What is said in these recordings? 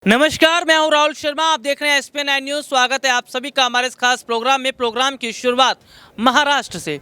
नमस्कार, मैं हूं राहुल शर्मा। आप देख रहे हैं SPN9 न्यूज़। स्वागत है आप सभी का हमारे इस खास प्रोग्राम में। प्रोग्राम की शुरुआत महाराष्ट्र से।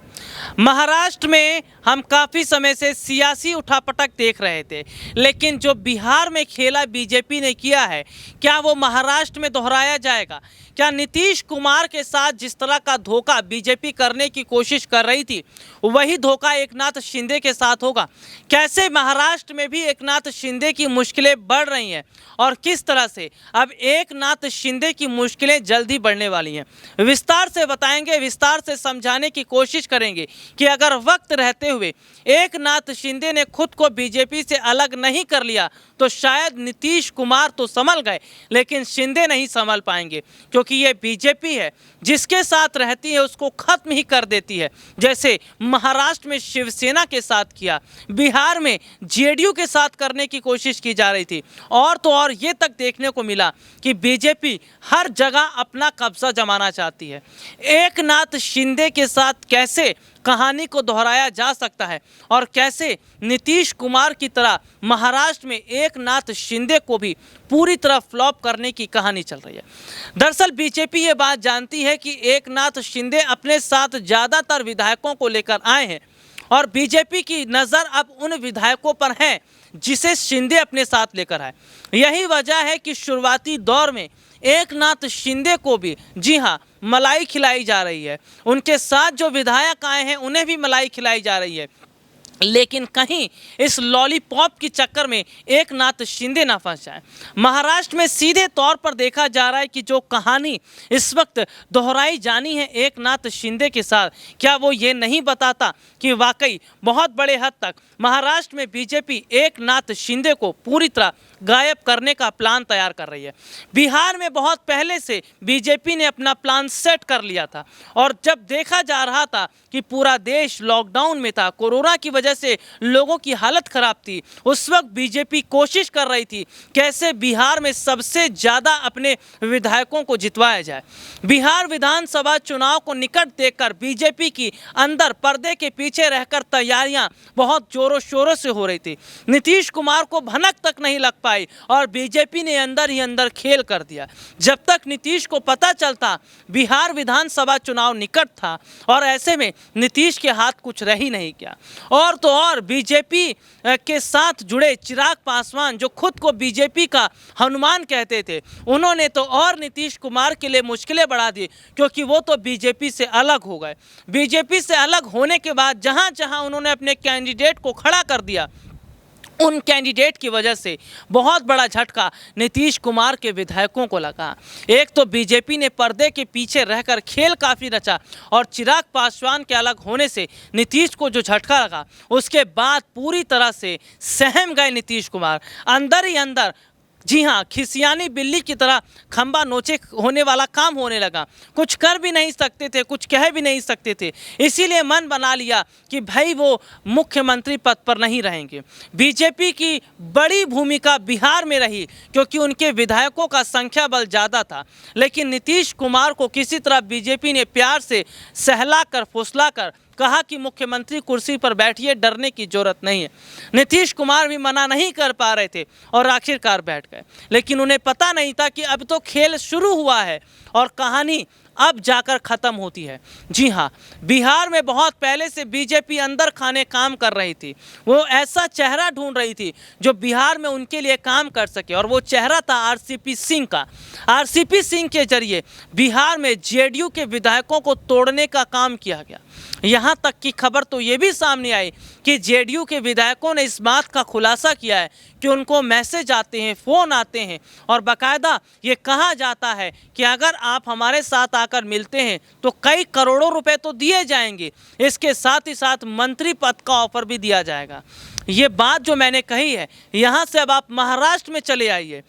महाराष्ट्र में हम काफ़ी समय से सियासी उठापटक देख रहे थे, लेकिन जो बिहार में खेला बीजेपी ने किया है, क्या वो महाराष्ट्र में दोहराया जाएगा? क्या नीतीश कुमार के साथ जिस तरह का धोखा बीजेपी करने की कोशिश कर रही थी, वही धोखा एकनाथ शिंदे के साथ होगा? कैसे महाराष्ट्र में भी एकनाथ शिंदे की मुश्किलें बढ़ रही हैं और किस तरह से अब एकनाथ शिंदे की मुश्किलें जल्दी बढ़ने वाली हैं, विस्तार से बताएंगे, विस्तार से समझाने की कोशिश करेंगे कि अगर वक्त रहते हुए एकनाथ शिंदे ने खुद को बीजेपी से अलग नहीं कर लिया तो शायद नीतीश कुमार तो संभल गए, लेकिन शिंदे नहीं संभल पाएंगे, क्योंकि ये बीजेपी है जिसके साथ रहती है उसको खत्म ही कर देती है। जैसे महाराष्ट्र में शिवसेना के साथ किया, बिहार में जेडीयू के साथ करने की कोशिश की जा रही थी, और तो और ये तक देखने को मिला कि बीजेपी हर जगह अपना कब्जा जमाना चाहती है। एकनाथ शिंदे के साथ कैसे कहानी को दोहराया जा सकता है और कैसे नीतीश कुमार की तरह महाराष्ट्र में एकनाथ शिंदे को भी पूरी तरह फ्लॉप करने की कहानी चल रही है। दरअसल बीजेपी ये बात जानती है कि एकनाथ शिंदे अपने साथ ज़्यादातर विधायकों को लेकर आए हैं और बीजेपी की नज़र अब उन विधायकों पर है जिसे शिंदे अपने साथ लेकर आए। यही वजह है कि शुरुआती दौर में एकनाथ शिंदे को भी, जी हाँ, मलाई खिलाई जा रही है। उनके साथ जो विधायक आए हैं उन्हें भी मलाई खिलाई जा रही है, लेकिन कहीं इस लॉलीपॉप की चक्कर में एकनाथ शिंदे ना फंस जाए। महाराष्ट्र में सीधे तौर पर देखा जा रहा है कि जो कहानी इस वक्त दोहराई जानी है एकनाथ शिंदे के साथ, क्या वो ये नहीं बताता कि वाकई बहुत बड़े हद तक महाराष्ट्र में बीजेपी एकनाथ शिंदे को पूरी तरह गायब करने का प्लान तैयार कर रही है। बिहार में बहुत पहले से बीजेपी ने अपना प्लान सेट कर लिया था, और जब देखा जा रहा था कि पूरा देश लॉकडाउन में था, कोरोना की वजह से लोगों की हालत खराब थी, उस वक्त बीजेपी कोशिश कर रही थी कैसे बिहार में सबसे ज़्यादा अपने विधायकों को जितवाया जाए। बिहार विधानसभा चुनाव को निकट देखकर बीजेपी की अंदर पर्दे के पीछे रहकर तैयारियां बहुत जोरों शोरों से हो रही थी। नीतीश कुमार को भनक तक नहीं लग पाई और बीजेपी ने अंदर ही अंदर खेल कर दिया। जब तक नीतीश को पता चलता बिहार विधानसभा चुनाव निकट था, और ऐसे में नीतीश के हाथ कुछ रह ही नहीं गया। और तो और बीजेपी के साथ जुड़े चिराग पासवान, जो खुद को बीजेपी का हनुमान कहते थे, उन्होंने तो और नीतीश कुमार के लिए मुश्किलें बढ़ा दी, क्योंकि वो तो बीजेपी से अलग हो गए। बीजेपी से अलग होने के बाद जहां जहां उन्होंने अपने कैंडिडेट को खड़ा कर दिया, उन कैंडिडेट की वजह से बहुत बड़ा झटका नीतीश कुमार के विधायकों को लगा। एक तो बीजेपी ने पर्दे के पीछे रहकर खेल काफ़ी रचा, और चिराग पासवान के अलग होने से नीतीश को जो झटका लगा, उसके बाद पूरी तरह से सहम गए नीतीश कुमार। अंदर ही अंदर, जी हाँ, खिसियानी बिल्ली की तरह खंबा नोचे होने वाला काम होने लगा। कुछ कर भी नहीं सकते थे, कुछ कह भी नहीं सकते थे। इसीलिए मन बना लिया कि भाई वो मुख्यमंत्री पद पर नहीं रहेंगे। बीजेपी की बड़ी भूमिका बिहार में रही, क्योंकि उनके विधायकों का संख्या बल ज़्यादा था, लेकिन नीतीश कुमार को किसी तरह बीजेपी ने प्यार से सहला कर, फुसला कर कहा कि मुख्यमंत्री कुर्सी पर बैठिए, डरने की जरूरत नहीं है। नीतीश कुमार भी मना नहीं कर पा रहे थे और आखिरकार बैठ गए, लेकिन उन्हें पता नहीं था कि अब तो खेल शुरू हुआ है और कहानी अब जाकर ख़त्म होती है। जी हाँ, बिहार में बहुत पहले से बीजेपी अंदर खाने काम कर रही थी। वो ऐसा चेहरा ढूंढ रही थी जो बिहार में उनके लिए काम कर सके, और वो चेहरा था आरसीपी सिंह का। आरसीपी सिंह के जरिए बिहार में जेडीयू के विधायकों को तोड़ने का काम किया गया। यहाँ तक की खबर तो ये भी सामने आई कि जेडीयू के विधायकों ने इस बात का खुलासा किया है कि उनको मैसेज आते हैं, फ़ोन आते हैं, और बाकायदा ये कहा जाता है कि अगर आप हमारे साथ आकर मिलते हैं तो कई करोड़ों रुपए तो दिए जाएंगे, इसके साथ ही साथ मंत्री पद का ऑफर भी दिया जाएगा। ये बात जो मैंने कही है, यहाँ से अब आप महाराष्ट्र में चले आइए।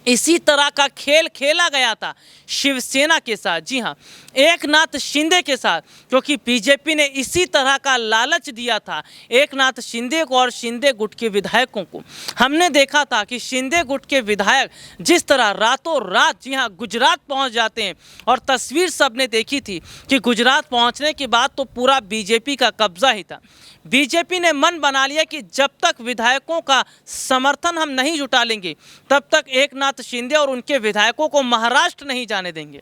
इसी तरह का खेल खेला गया था शिवसेना के साथ, जी हाँ, एकनाथ शिंदे के साथ, क्योंकि बीजेपी ने इसी तरह का लालच दिया था एकनाथ शिंदे को और शिंदे गुट के विधायकों को। हमने देखा था कि शिंदे गुट के विधायक जिस तरह रातों रात, जी हाँ, गुजरात पहुंच जाते हैं, और तस्वीर सबने देखी थी कि गुजरात पहुंचने के बाद तो पूरा बीजेपी का कब्जा ही था। बीजेपी ने मन बना लिया कि जब तक विधायकों का समर्थन हम नहीं जुटा लेंगे तब तक एकनाथ शिंदे और उनके विधायकों को महाराष्ट्र नहीं जाने देंगे।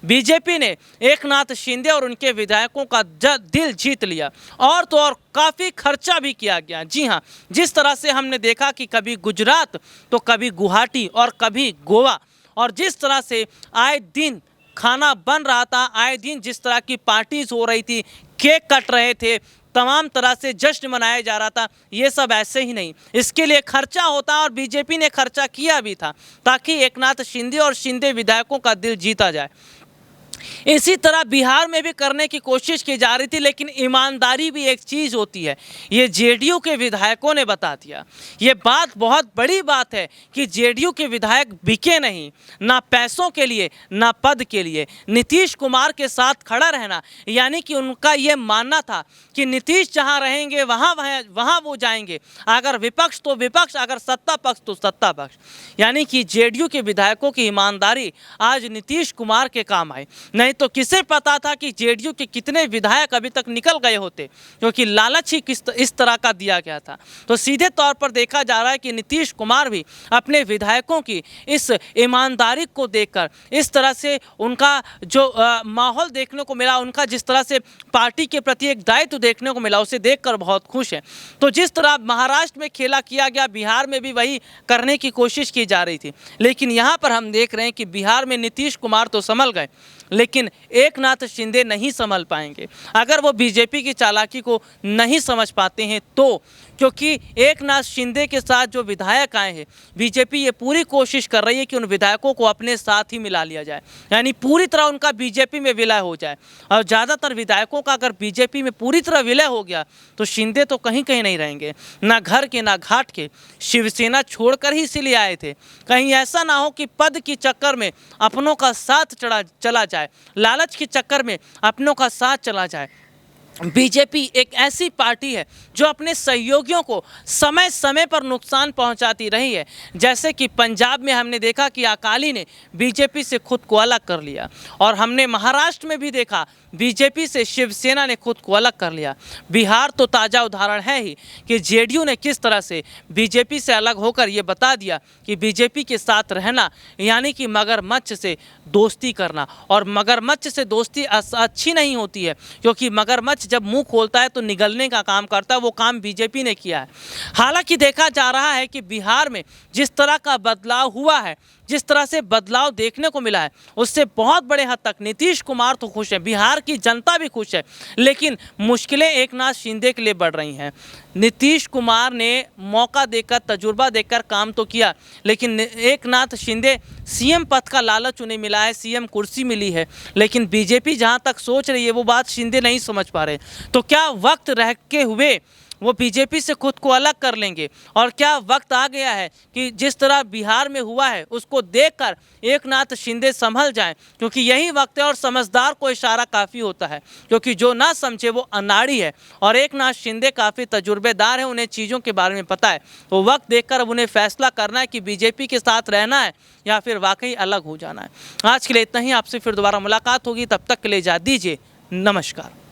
बीजेपी ने एकनाथ शिंदे और उनके विधायकों का दिल जीत लिया और तो और काफ़ी खर्चा भी किया गया। जी हाँ, जिस तरह से हमने देखा कि कभी गुजरात तो कभी गुवाहाटी और कभी गोवा, और जिस तरह से आए दिन खाना बन रहा था, आए दिन जिस तरह की पार्टीज हो रही थी, केक कट रहे थे, तमाम तरह से जश्न मनाया जा रहा था, ये सब ऐसे ही नहीं, इसके लिए खर्चा होता और बीजेपी ने खर्चा किया भी था ताकि एकनाथ शिंदे और शिंदे विधायकों का दिल जीता जाए। इसी तरह बिहार में भी करने की कोशिश की जा रही थी, लेकिन ईमानदारी भी एक चीज़ होती है, ये जेडीयू के विधायकों ने बता दिया। ये बात बहुत बड़ी बात है कि जेडीयू के विधायक बिके नहीं, ना पैसों के लिए ना पद के लिए। नीतीश कुमार के साथ खड़ा रहना, यानी कि उनका ये मानना था कि नीतीश जहाँ रहेंगे वहाँ वो जाएंगे, अगर विपक्ष तो विपक्ष, अगर सत्ता पक्ष तो सत्ता पक्ष। यानी कि जेडीयू के विधायकों की ईमानदारी आज नीतीश कुमार के काम आई। नहीं तो किसे पता था कि जेडीयू के कितने विधायक अभी तक निकल गए होते, क्योंकि लालच ही इस तरह का दिया गया था। तो सीधे तौर पर देखा जा रहा है कि नीतीश कुमार भी अपने विधायकों की इस ईमानदारी को देखकर, इस तरह से उनका जो माहौल देखने को मिला, उनका जिस तरह से पार्टी के प्रति एक दायित्व देखने को मिला, उसे देखकर बहुत खुश है। तो जिस तरह महाराष्ट्र में खेला किया गया, बिहार में भी वही करने की कोशिश की जा रही थी, लेकिन यहाँ पर हम देख रहे हैं कि बिहार में नीतीश कुमार तो संभल गए, लेकिन एकनाथ शिंदे नहीं संभल पाएंगे। अगर वो बीजेपी की चालाकी को नहीं समझ पाते हैं तो, क्योंकि एकनाथ शिंदे के साथ जो विधायक आए हैं, बीजेपी ये पूरी कोशिश कर रही है कि उन विधायकों को अपने साथ ही मिला लिया जाए, यानी पूरी तरह उनका बीजेपी में विलय हो जाए। और ज़्यादातर विधायकों का अगर बीजेपी में पूरी तरह विलय हो गया तो शिंदे तो कहीं कहीं नहीं रहेंगे, ना घर के ना घाट के। शिवसेना छोड़कर ही इसीलिए आए थे, कहीं ऐसा ना हो कि पद के चक्कर में अपनों का साथ चला जाए, लालच के चक्कर में अपनों का साथ चला जाए। बीजेपी एक ऐसी पार्टी है जो अपने सहयोगियों को समय समय पर नुकसान पहुंचाती रही है। जैसे कि पंजाब में हमने देखा कि अकाली ने बीजेपी से खुद को अलग कर लिया, और हमने महाराष्ट्र में भी देखा बीजेपी से शिवसेना ने खुद को अलग कर लिया। बिहार तो ताज़ा उदाहरण है ही कि जेडीयू ने किस तरह से बीजेपी से अलग होकर ये बता दिया कि बीजेपी के साथ रहना यानी कि मगरमच्छ से दोस्ती करना, और मगरमच्छ से दोस्ती अच्छी नहीं होती है, क्योंकि मगरमच्छ जब मुंह खोलता है तो निगलने का काम करता है। वो काम बीजेपी ने किया है। हालांकि देखा जा रहा है कि बिहार में जिस तरह का बदलाव हुआ है, जिस तरह से बदलाव देखने को मिला है, उससे बहुत बड़े हद तक नीतीश कुमार तो खुश है, बिहार की जनता भी खुश है, लेकिन मुश्किलें एकनाथ शिंदे के लिए बढ़ रही हैं। नीतीश कुमार ने मौका देकर, तजुर्बा देकर काम तो किया, लेकिन एकनाथ शिंदे सीएम पद का लालच उन्हें मिला है, सीएम कुर्सी मिली है, लेकिन बीजेपी जहां तक सोच रही है वो बात शिंदे नहीं समझ पा रहे। तो क्या वक्त रह के हुए वो बीजेपी से खुद को अलग कर लेंगे, और क्या वक्त आ गया है कि जिस तरह बिहार में हुआ है उसको देखकर एकनाथ शिंदे संभल जाएं, क्योंकि यही वक्त है। और समझदार को इशारा काफ़ी होता है, क्योंकि जो ना समझे वो अनाड़ी है, और एकनाथ शिंदे काफ़ी तजुर्बेदार हैं, उन्हें चीज़ों के बारे में पता है। तो वक्त देखकर अब उन्हें फैसला करना है कि बीजेपी के साथ रहना है या फिर वाकई अलग हो जाना है। आज के लिए इतना ही, आपसे फिर दोबारा मुलाकात होगी, तब तक के लिए इजाज़त दीजिए, नमस्कार।